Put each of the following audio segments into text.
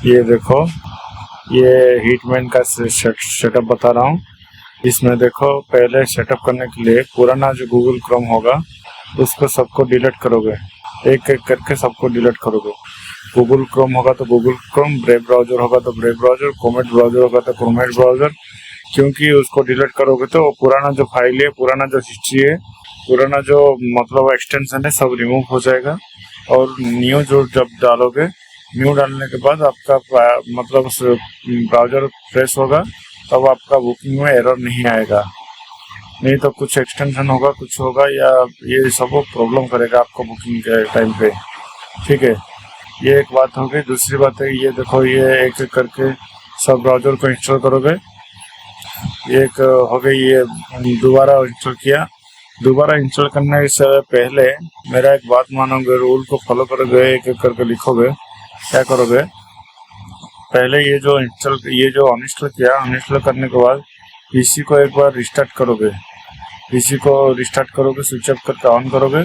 ये देखो, ये हीटमैन का सेटअप बता रहा हूँ। इसमें देखो, पहले सेटअप करने के लिए पुराना जो गूगल क्रोम होगा उसको सबको डिलीट करोगे, एक एक करके सबको डिलीट करोगे। गूगल क्रोम होगा तो गूगल क्रोम, ब्रेव ब्राउजर होगा तो ब्रेव ब्राउजर, क्रोमेट ब्राउजर होगा तो क्रोमेट ब्राउजर। क्योंकि उसको डिलीट करोगे तो पुराना जो फाइल है, पुराना जो हिस्ट्री है, पुराना जो मतलब एक्सटेंशन है, सब रिमूव हो जाएगा। और न्यू जो जब डालोगे, न्यू डालने के बाद आपका मतलब ब्राउजर फ्रेश होगा, तब आपका बुकिंग में एरर नहीं आएगा। नहीं तो कुछ एक्सटेंशन होगा, कुछ होगा, या ये सब प्रॉब्लम करेगा आपको बुकिंग के टाइम पे। ठीक है, ये एक बात हो गई। दूसरी बात है, ये देखो, ये एक एक करके सब ब्राउजर को इंस्टॉल करोगे। एक हो गई, ये दोबारा इंस्टॉल किया। दोबारा इंस्टॉल करने से पहले मेरा एक बात मानोगे, रूल को फॉलो करोगे, एक एक करके लिखोगे। क्या करोगे, पहले ये जो अनइंस्टॉल किया, अनइंस्टॉल करने के बाद पीसी को एक बार रिस्टार्ट करोगे। पीसी को रिस्टार्ट करोगे, स्विच ऑफ करके ऑन करोगे।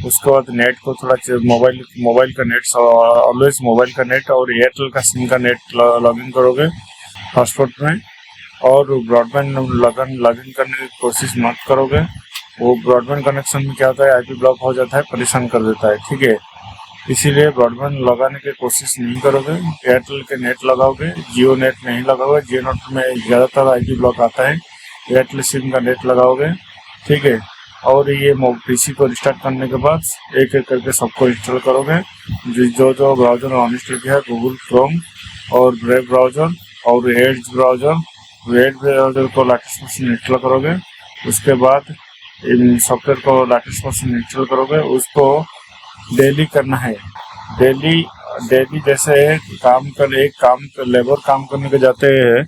उसके बाद नेट को थोड़ा मोबाइल का नेट, ऑलवेज मोबाइल का नेट और एयरटेल का सिम का नेट लॉगिन करोगे हॉटस्पॉट में। और ब्रॉडबैंड लॉगिन करने की कोशिश मत करोगे। वो ब्रॉडबैंड कनेक्शन में क्या होता है, आईपी ब्लॉक हो जाता है, परेशान कर देता है। ठीक है, इसीलिए ब्रॉडबैंड लगाने की कोशिश नहीं करोगे। एयरटेल के नेट लगाओगे, जियो नेट नहीं लगाओगे। जियो नेट में ज़्यादातर आईपी ब्लॉक आता है। एयरटेल सिम का नेट लगाओगे। ठीक है, और ये पीसी को रिस्टार्ट करने के बाद एक एक करके सबको इंस्टॉल करोगे। जो जो ब्राउजर अनइंस्टॉल किया है, गूगल क्रोम और ब्रेव ब्राउजर और एज ब्राउजर, एज ब्राउजर को लेटेस्ट इंस्टॉल करोगे। उसके बाद इन सॉफ्टवेयर को लेटेस्ट इंस्टॉल करोगे। उसको डेली करना है। डेली डेली जैसे लेबर काम करने के जाते हैं,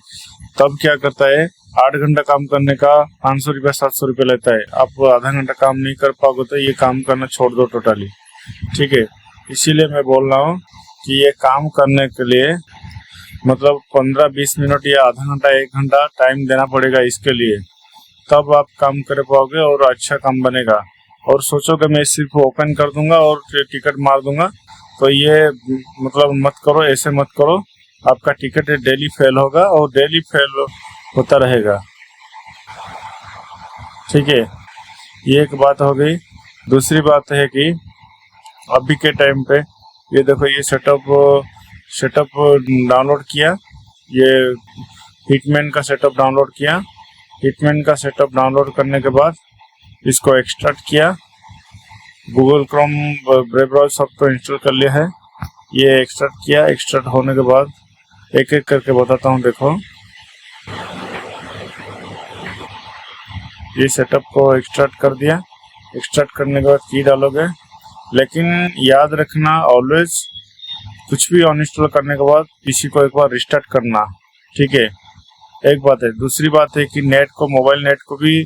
तब क्या करता है, 8 घंटा काम करने का 500 रुपया 700 रुपया लेता है। आप आधा घंटा काम नहीं कर पाओगे तो ये काम करना छोड़ दो टोटली। ठीक है, इसीलिए मैं बोल रहा हूँ कि ये काम करने के लिए मतलब 15-20 मिनट या आधा घंटा 1 घंटा टाइम देना पड़ेगा इसके लिए। तब आप काम कर पाओगे और अच्छा काम बनेगा। और सोचोगे मैं सिर्फ ओपन कर दूंगा और टिकट मार दूंगा, तो ये मतलब मत करो, ऐसे मत करो। आपका टिकट डेली फेल होगा और डेली फेल होता रहेगा। ठीक है, ये एक बात हो गई। दूसरी बात है कि अभी के टाइम पे ये देखो, ये सेटअप डाउनलोड किया। ये हिटमैन का सेटअप डाउनलोड किया। हिटमैन का सेटअप डाउनलोड करने के बाद इसको एक्सट्रैक्ट किया। गूगल क्रोम, ब्रेव ब्राउजर सब तो इंस्टॉल कर लिया है। ये एक्सट्रैक्ट किया। एक्सट्रैक्ट होने के बाद एक एक करके बताता हूँ। देखो, ये सेटअप को एक्सट्रैक्ट कर दिया। एक्सट्रैक्ट करने के बाद की डालोगे, लेकिन याद रखना ऑलवेज कुछ भी अनइंस्टॉल करने के बाद पीसी को एक बार रिस्टार्ट करना। ठीक है, एक बात है। दूसरी बात है कि मोबाइल नेट को भी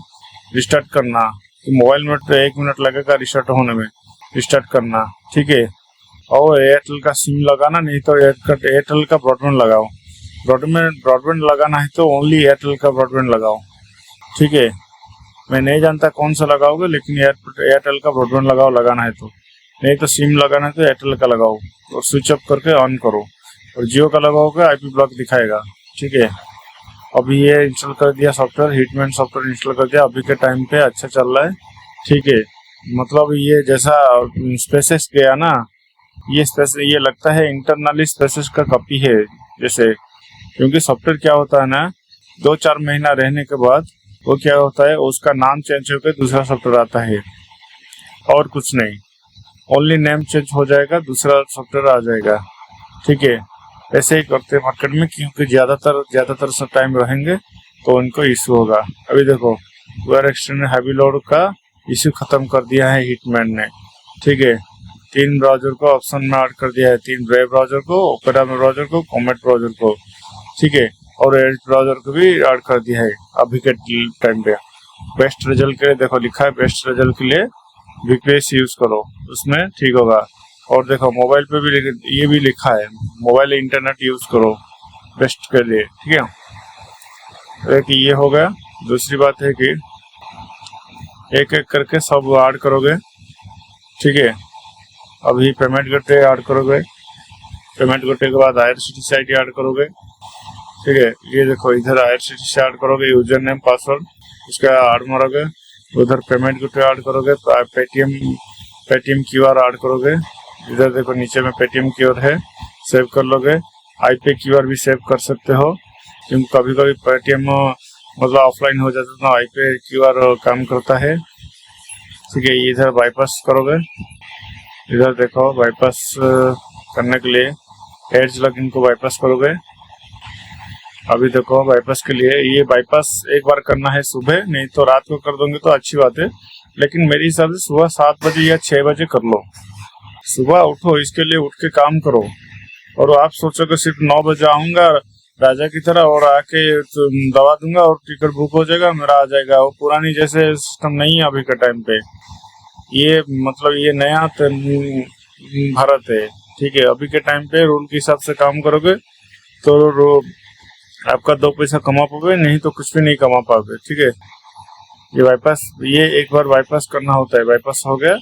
रिस्टार्ट करना। कि मोबाइल नेट तो 1 मिनट लगेगा रिस्टार्ट होने में, रिस्टार्ट करना। ठीक है, और एयरटेल का सिम लगाना, नहीं तो एयरटेल का ब्रॉडबैंड लगाओ। ब्रॉडबैंड लगाना है तो ओनली एयरटेल का ब्रॉडबैंड लगाओ। ठीक है, मैं नहीं जानता कौन सा लगाओगे, लेकिन एयरटेल का ब्रॉडबैंड लगाओ, लगाना है तो। नहीं तो सिम लगाना है तो एयरटेल का लगाओ और स्विच ऑफ करके ऑन करो। और जियो का लगाओगे आईपी ब्लॉक दिखाएगा। ठीक है, अभी ये इंस्टॉल कर दिया सॉफ्टवेयर, हिटमैन सॉफ्टवेयर इंस्टॉल कर दिया। अभी के टाइम पे अच्छा चल रहा है। ठीक है, मतलब ये जैसा स्पेसेस गया ना, ये लगता है इंटरनली स्पेसेस का कॉपी है जैसे। क्योंकि सॉफ्टवेयर क्या होता है ना, 2-4 महीना रहने के बाद वो क्या होता है, उसका नाम चेंज होकर दूसरा सॉफ्टवेयर आता है, और कुछ नहीं। ओनली नेम चेंज हो जाएगा, दूसरा सॉफ्टवेयर आ जाएगा। ठीक है, ऐसे ही करते हैं मार्केट में, क्योंकि ज्यादातर सब टाइम रहेंगे तो उनको इशू होगा। अभी देखो, वेयर एक्सटेंडेड हैवी लोड का इशू खत्म कर दिया है हिटमैन ने। ठीक है, 3 ब्राउजर को ऑप्शन में ऐड कर दिया है, 3 ब्रेव ब्राउजर को, ओपेरा ब्राउजर को, कॉमेट ब्राउजर को। ठीक है, और एज ब्राउजर को भी ऐड कर दिया है अभी के टाइम पे। बेस्ट रिजल्ट के लिए देखो लिखा है, बेस्ट रिजल्ट के लिए वीपीएस यूज करो, उसमें ठीक होगा। और देखो, मोबाइल पे भी ये भी लिखा है, मोबाइल इंटरनेट यूज करो बेस्ट के लिए। ठीक है, एक ये हो गया। दूसरी बात है कि एक एक करके सब ऐड करोगे। ठीक है, अभी पेमेंट करते ऐड करोगे। पेमेंट करने के बाद IRCTC ID ऐड करोगे। ठीक है, ये देखो इधर IRCTC ऐड करोगे, यूजर नेम पासवर्ड इसका ऐड मारोगे, उधर पेमेंट गेटवे ऐड करोगे, पेटीएम QR ऐड करोगे। इधर देखो नीचे में पेटीएम QR है, सेव कर लोगे। IP QR भी सेव कर सकते हो, क्योंकि कभी कभी पेटीएम मतलब ऑफलाइन हो जाता है तो IP QR काम करता है। ठीक है, इधर बाईपास करोगे। इधर देखो बाईपास करने के लिए एड्स लॉगिन को बाईपास करोगे। अभी देखो बाईपास के लिए ये बाईपास एक बार करना है सुबह, नहीं तो रात को कर दोगे तो अच्छी बात है, लेकिन मेरे हिसाब से सुबह 7 बजे या 6 बजे कर लो। सुबह उठो, इसके लिए उठ के काम करो। और आप सोचोगे सिर्फ 9 बजे आऊंगा राजा की तरह और आके दवा दूंगा और टिकट बुक हो जाएगा, मेरा आ जाएगा, वो पुरानी जैसे सिस्टम नहीं है अभी के टाइम पे। ये मतलब ये नया भारत है। ठीक है, अभी के टाइम पे रूल के हिसाब से काम करोगे तो आपका 2 पैसा कमा पाओगे, नहीं तो कुछ भी नहीं कमा पाओगे। ठीक है, ये बाईपास, ये एक बार बाईपास करना होता है। बाईपास हो गया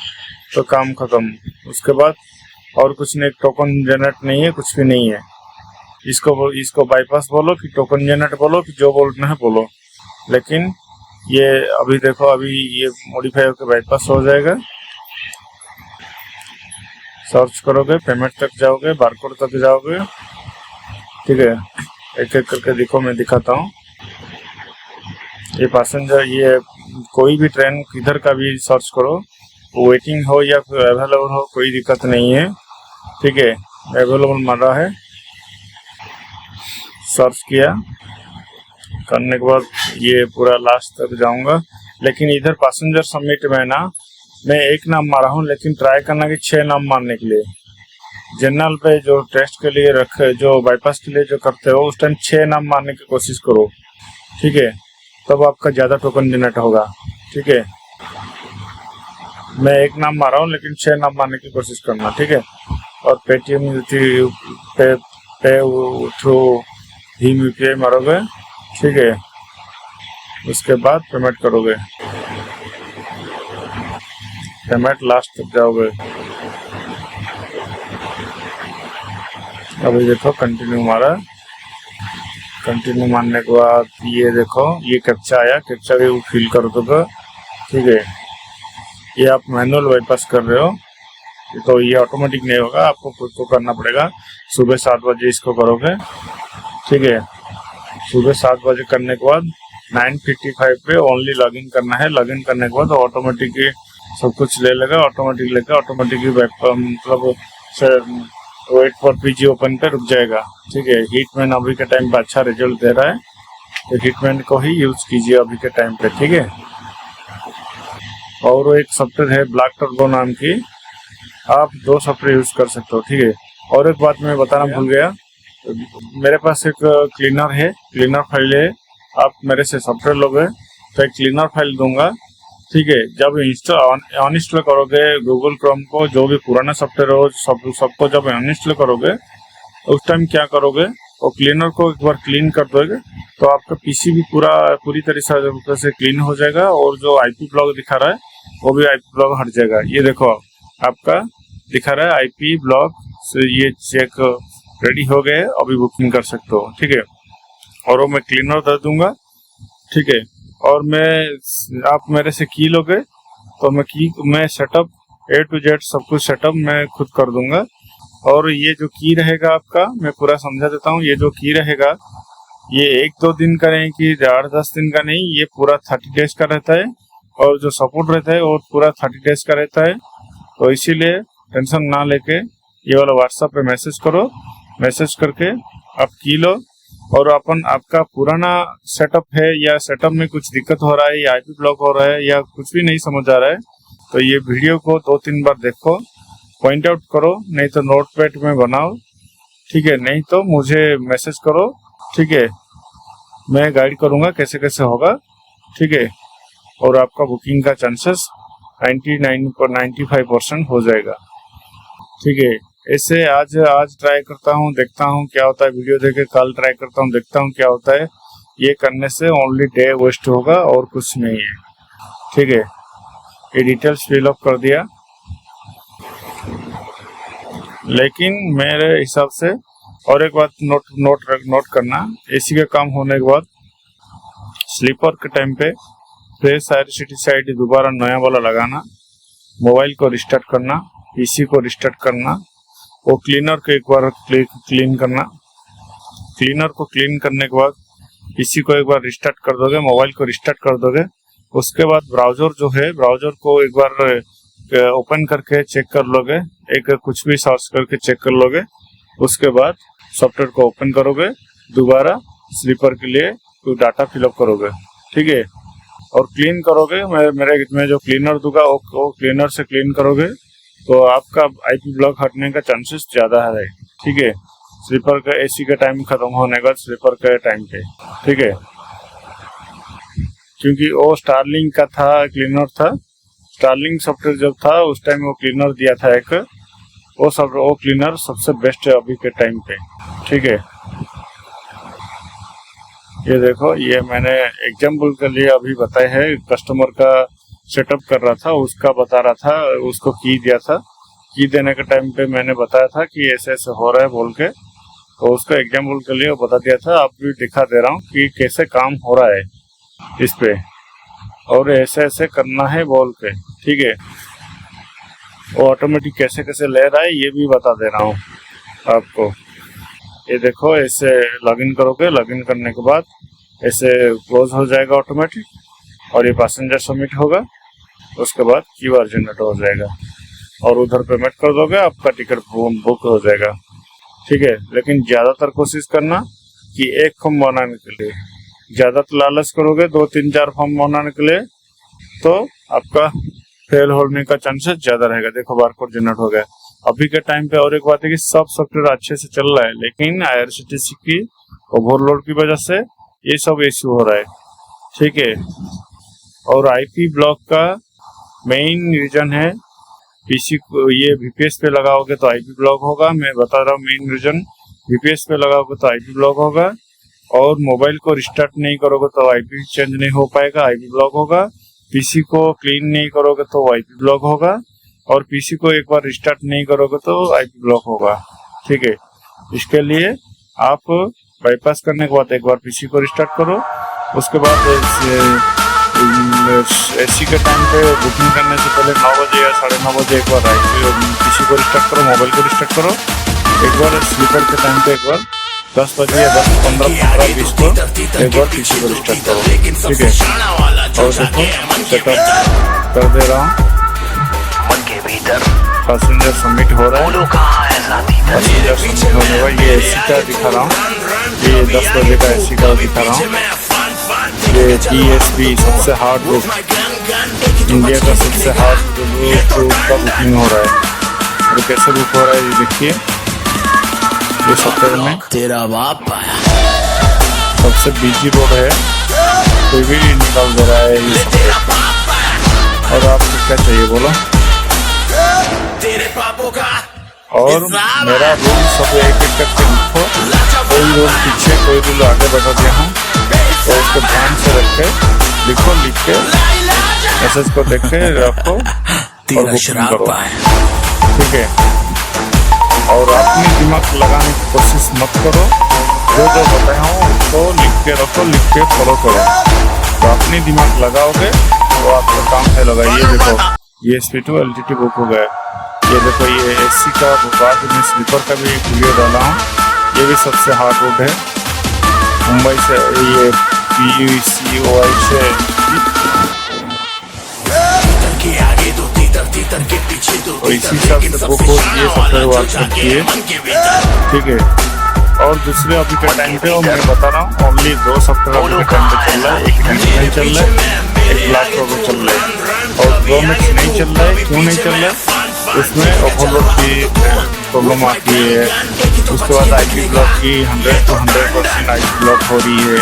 तो काम खत्म, उसके बाद और कुछ नहीं, टोकन जनरेट नहीं है, कुछ भी नहीं है। इसको बाईपास बोलो कि टोकन जनरेट बोलो कि जो बोलना है बोलो, लेकिन ये अभी देखो अभी ये मॉडिफाई होकर बाईपास हो जाएगा। सर्च करोगे, पेमेंट तक जाओगे, बारकोड तक जाओगे। ठीक है, एक एक करके देखो, मैं दिखाता हूँ। ये पैसेंजर, ये कोई भी ट्रेन किधर का भी सर्च करो, वेटिंग हो या फिर अवेलेबल हो, कोई दिक्कत नहीं है। ठीक है, अवेलेबल मार रहा है, सर्च किया, करने के बाद ये पूरा लास्ट तक जाऊंगा। लेकिन इधर पैसेंजर सबमिट में ना मैं एक नाम मारा हूँ, लेकिन ट्राई करना कि 6 नाम मारने के लिए। जनरल पे जो टेस्ट के लिए रखे, जो बाईपास के लिए जो करते हो, उस टाइम 6 नाम मारने की कोशिश करो। ठीक है, तब आपका ज्यादा टोकन जनरेट होगा। ठीक है, मैं एक नाम मारा हूँ लेकिन 6 नाम मारने की कोशिश करना। ठीक है, और पेटीएम पे थ्रू भीम UPI मारोगे। ठीक है, उसके बाद पेमेंट करोगे, पेमेंट लास्ट तक जाओगे। अभी देखो कंटिन्यू मारा, कंटिन्यू मारने के बाद ये देखो ये कैप्चा आया, कैप्चा भी फिल कर दोगे। ठीक है, ये आप मैनुअल बाईपास कर रहे हो तो ये ऑटोमेटिक नहीं होगा, आपको खुद को करना पड़ेगा। सुबह 7 बजे इसको करोगे। ठीक है, सुबह 7 बजे करने के बाद 9:55 पे ओनली लॉगिन करना है। लॉगिन करने के बाद ऑटोमेटिक सब कुछ ले लेगा, ऑटोमेटिक लेकर ऑटोमेटिकली मतलब वेट फॉर PG ओपन पे रुक जाएगा। ठीक है, हिटमैन अभी के टाइम पे अच्छा रिजल्ट दे रहा है, तो हिटमैन को ही यूज कीजिए अभी के टाइम पे। ठीक है, और एक सॉफ्टवेयर है ब्लैक टर्बो नाम की, आप 2 सॉफ्टवेयर यूज कर सकते हो। ठीक है, और एक बात मैं बताना भूल गया, मेरे पास एक क्लीनर है, क्लीनर फाइल है। आप मेरे से सॉफ्टवेयर लोगे तो एक क्लीनर फाइल दूंगा। ठीक है, जब अनइंस्टॉल करोगे गूगल क्रोम को, जो भी पुराना सॉफ्टवेयर हो सबको जब अनइंस्टॉल करोगे उस टाइम क्या करोगे, वो क्लीनर को एक बार क्लीन कर दोगे तो आपका PC भी पूरी तरह से क्लीन हो जाएगा, और जो IP ब्लॉक दिखा रहा है वो भी IP ब्लॉक हट जाएगा। ये देखो आपका दिखा रहा है IP ब्लॉक से, ये चेक रेडी हो गए, अभी बुकिंग कर सकते हो। ठीक है, और वो मैं क्लीनर दे दूंगा। ठीक है, और आप मेरे से की लोगे तो मैं सेटअप A to Z सब कुछ सेटअप मैं खुद कर दूंगा। और ये जो की रहेगा आपका, मैं पूरा समझा देता हूँ। ये जो की रहेगा ये 1-2 दिन का नहीं कि 8-10 दिन का नहीं, ये पूरा 30 डेज का रहता है, और जो सपोर्ट रहता है वो पूरा 30 डेज का रहता है। तो इसीलिए टेंशन ना लेके ये वाला व्हाट्सएप पे मैसेज करो, मैसेज करके आप की लो। और आपका पुराना सेटअप है या सेटअप में कुछ दिक्कत हो रहा है या IP ब्लॉक हो रहा है या कुछ भी नहीं समझ आ रहा है, तो ये वीडियो को 2-3 बार देखो, पॉइंट आउट करो, नहीं तो नोटपैड में बनाओ। ठीक है, नहीं तो मुझे मैसेज करो। ठीक है, मैं गाइड करूंगा कैसे कैसे होगा। ठीक है, और आपका बुकिंग का चांसेस 99.95% हो जाएगा। ठीक है, ऐसे आज ट्राई करता हूँ, देखता हूँ क्या होता है, वीडियो देखे कल ट्राई करता हूँ, देखता हूँ क्या होता है। ये करने से ओनली डे वेस्ट होगा और कुछ नहीं है। ठीक है, ये डिटेल्स फिल अप कर दिया। लेकिन मेरे हिसाब से और एक बात नोट करना, एसी का काम होने के बाद स्लीपर के टाइम पे फ्रेश IRCTC ID दोबारा नया वाला लगाना, मोबाइल को रिस्टार्ट करना, पीसी को रिस्टार्ट करना, वो क्लीनर को एक बार क्लीन करना। क्लीनर को क्लीन करने के बाद पीसी को एक बार रिस्टार्ट कर दोगे, मोबाइल को रिस्टार्ट कर दोगे। उसके बाद ब्राउजर जो है, ब्राउजर को एक बार ओपन करके चेक कर लोगे, एक कुछ भी सर्च करके चेक कर लोगे। उसके बाद सॉफ्टवेयर को ओपन करोगे, दोबारा स्लीपर के लिए तो डाटा फिलअप करोगे, ठीक है। और क्लीन करोगे, मैं जो क्लीनर दूंगा वो क्लीनर से क्लीन करोगे तो आपका IP ब्लॉक हटने का चांसेस ज्यादा है, ठीक है। स्लीपर का एसी का टाइम खत्म होने का स्लीपर के टाइम पे, ठीक है। क्योंकि वो स्टारलिंक का था, क्लीनर था, स्टारलिंक सॉफ्टवेयर जब था उस टाइम वो क्लीनर दिया था एक, वो क्लीनर सबसे बेस्ट है अभी के टाइम पे, ठीक है। ये देखो, ये मैंने एग्जाम्पल के लिए अभी बताया है, कस्टमर का सेटअप कर रहा था, उसका बता रहा था, उसको की दिया था। की देने के टाइम पे मैंने बताया था कि ऐसे ऐसे हो रहा है बोल के, तो उसका एग्जाम्पल के लिए बता दिया था। अब भी दिखा दे रहा हूँ कि कैसे काम हो रहा है इस पे, और ऐसे ऐसे करना है बोल के, ठीक है। वो ऑटोमेटिक कैसे कैसे ले रहा है ये भी बता दे रहा हूँ आपको। ये देखो, ऐसे लॉगिन करोगे, लॉगिन करने के बाद ऐसे क्लोज हो जाएगा ऑटोमेटिक, और ये पैसेंजर सबमिट होगा। उसके बाद QR जनरेट हो जाएगा और उधर पेमेंट कर दोगे, आपका टिकट बुक हो जाएगा, ठीक है। लेकिन ज्यादातर कोशिश करना कि एक फॉर्म बनाने के लिए, ज्यादा लालच करोगे 2, 3, 4 फॉर्म बनाने के लिए तो आपका फेल होने का चांसेस ज्यादा रहेगा। देखो, बारकोड जनरेट हो गया अभी के टाइम पे। और एक बात है कि सब सॉफ्टवेयर अच्छे से चल रहा है, लेकिन IRCTC की ओवरलोड की वजह से ये सब इश्यू हो रहा है, ठीक है। और IP ब्लॉक का मेन रीजन है, पीसी को ये VPS पे लगाओगे तो IP ब्लॉक होगा। मैं बता रहा हूँ मेन रीजन, VPS पे लगाओगे तो IP ब्लॉक होगा, और मोबाइल को रिस्टार्ट नहीं करोगे तो IP चेंज नहीं हो पाएगा, IP ब्लॉक होगा। पीसी को क्लीन नहीं करोगे तो IP ब्लॉक होगा, और पीसी को एक बार रिस्टार्ट नहीं करोगे तो IP ब्लॉक होगा, ठीक है। इसके लिए आप बाईपास करने के बाद एक बार पीसी को रिस्टार्ट करो। उसके बाद एसी के टाइम पे बुकिंग करने से पहले 9 बजे या 9:30 बजे एक बार पीसी को रिस्टार्ट करो, मोबाइल को रिस्टार्ट करो। एक बार स्लीपर के टाइम पे एक बार 10 बजे या 10, 15, 20 को एक बार पीसी को रिस्टार्ट करो, ठीक है। और देखो, सेटअप कर दे रहा हूँ, पैसेंजर सबमिट हो रहा है। पैसेंजर सबमिट होने का ये एसी का दिखा रहा हूँ, ये 10 बजे का एसी का दिखा रहा हूँ। ये TSB सबसे हार्ड रूट, इंडिया का सबसे हार्ड रूट का बुकिंग हो रहा है। और कैसे बुक हो रहा है ये देखिए, ये सॉफ्टवेयर में तेरा बाप सबसे बिजी रोड है, कोई भी निकाल दे रहा है ये सॉफ्टवेयर। और आपको क्या चाहिए बोलो? और मेरा रूल सब एक एक करके लिखो, कोई रूल पीछे कोई रूल आगे बढ़ा दिया हूँ, तो उसको ध्यान से रखे, लिखो, लिख के मैसेज को देख के रखो और बुकिंग करो, ठीक है। और अपनी दिमाग लगाने की कोशिश मत करो, जो जो बताया हूँ उसको लिख के रखो, लिख के फॉलो करो। तो अपनी दिमाग लगाओगे तो आपका काम है लगा। ये देखो, ये SP2 LTT बुक हो गया। ये देखो, ये एसी का बाद में स्लीपर का भी वीडियो डाला हूँ। ये भी सबसे हार्ड रूट है, मुंबई से, ये PUCOI से। तो इसी हिसाब से बुक हो, ये सॉफ्टवेयर वर्क करती है, ठीक है। और दूसरे अभी के टाइम पे मैं बता रहा हूँ, ओनली 2 सॉफ्टवेयर अभी के टाइम पे चल रहा है। एक नहीं चल रहा है, एक ब्लैक रोबो चल रहा है, और प्रोमैक्स नहीं चल रहा है। क्यों नहीं चल रहा है? उसमें ओवरलोड की प्रॉब्लम आती है। उसके बाद IP ब्लॉक की 100 to 100% IP ब्लॉक हो रही है,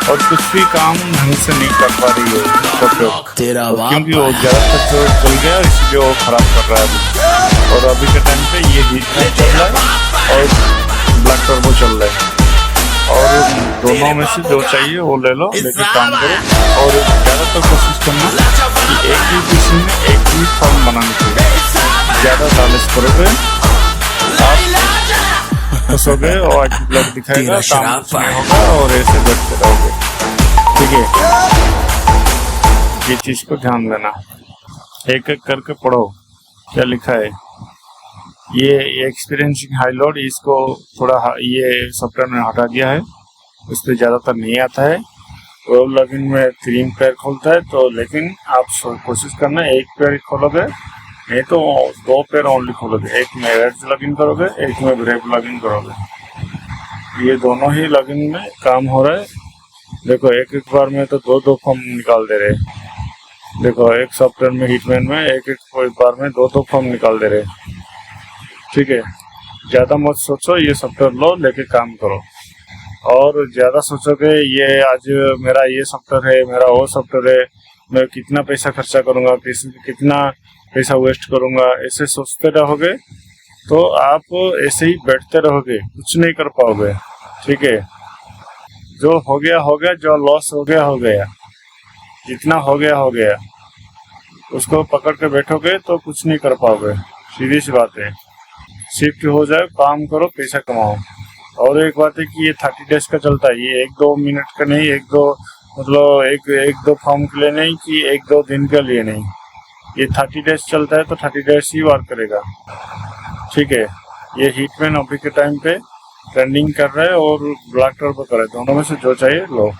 और कुछ भी काम ढंग से नहीं कर पा रही है, क्योंकि वो ज़्यादातर चल गया, इसलिए वो खराब कर रहा है। और अभी के टाइम पे ये हीट चल रहा है और ब्लैक टर्बो चल रहा है, और दोनों में से जो चाहिए वो ले लो, लेके काम करो। और ज़्यादातर कोशिश करना कि एक ही पीसी में एक ही फॉर्म बनाने की, ज़्यादा लालच करोगे आप फंसोगे और व्हाइट ब्लड दिखाएगा, काम कुछ नहीं होगा और ऐसे बैठते रहोगे। ठीक है, ये चीज को ध्यान देना, एक एक करके पढ़ो क्या लिखा है। ये एक्सपीरियंसिंग हाई लोड, इसको थोड़ा ये सॉफ्टवेयर में हटा दिया है, उस पर ज़्यादातर नहीं आता है। वेब लॉगिन में 3 पैर खोलता है, तो लेकिन आप कोशिश करना एक पैर खोलोगे, नहीं तो 2 पैर ओनली खोलोगे। एक में एड्स लॉगिन करोगे, एक में ब्रेव लॉगिन करोगे। ये दोनों ही लॉगिन में काम हो रहा है। देखो एक एक बार में तो 2 फॉर्म निकाल दे रहे। देखो एक सॉफ्टवेयर में हिटमैन में एक बार में 2 फॉर्म निकाल दे रहे। ठीक है, ज़्यादा मत सोचो, ये सॉफ्टवेयर लो, लेके काम करो। और ज़्यादा सोचोगे ये आज मेरा ये सॉफ्टवेयर है, मेरा वो सॉफ्टवेयर है, मैं कितना पैसा खर्चा करूँगा, कितना पैसा वेस्ट करूँगा, ऐसे सोचते रहोगे तो आप ऐसे ही बैठते रहोगे, कुछ नहीं कर पाओगे। ठीक है, जो हो गया, जो लॉस हो गया, जितना हो गया, उसको पकड़ के बैठोगे तो कुछ नहीं कर पाओगे। सीधी सी बात है, शिफ्ट हो जाए, काम करो, पैसा कमाओ। और एक बात है कि ये 30 डेज का चलता है, ये 1-2 मिनट का नहीं, 1-2 मतलब एक दो फॉर्म के लिए नहीं कि 1-2 दिन के लिए नहीं, ये 30 डेज चलता है, तो 30 डेज ही वर्क करेगा। ठीक है, ये हिटमैन अभी के टाइम पे ट्रेंडिंग कर रहा है और ब्लैक टर्बो कर रहा है, दोनों में से जो चाहिए लो।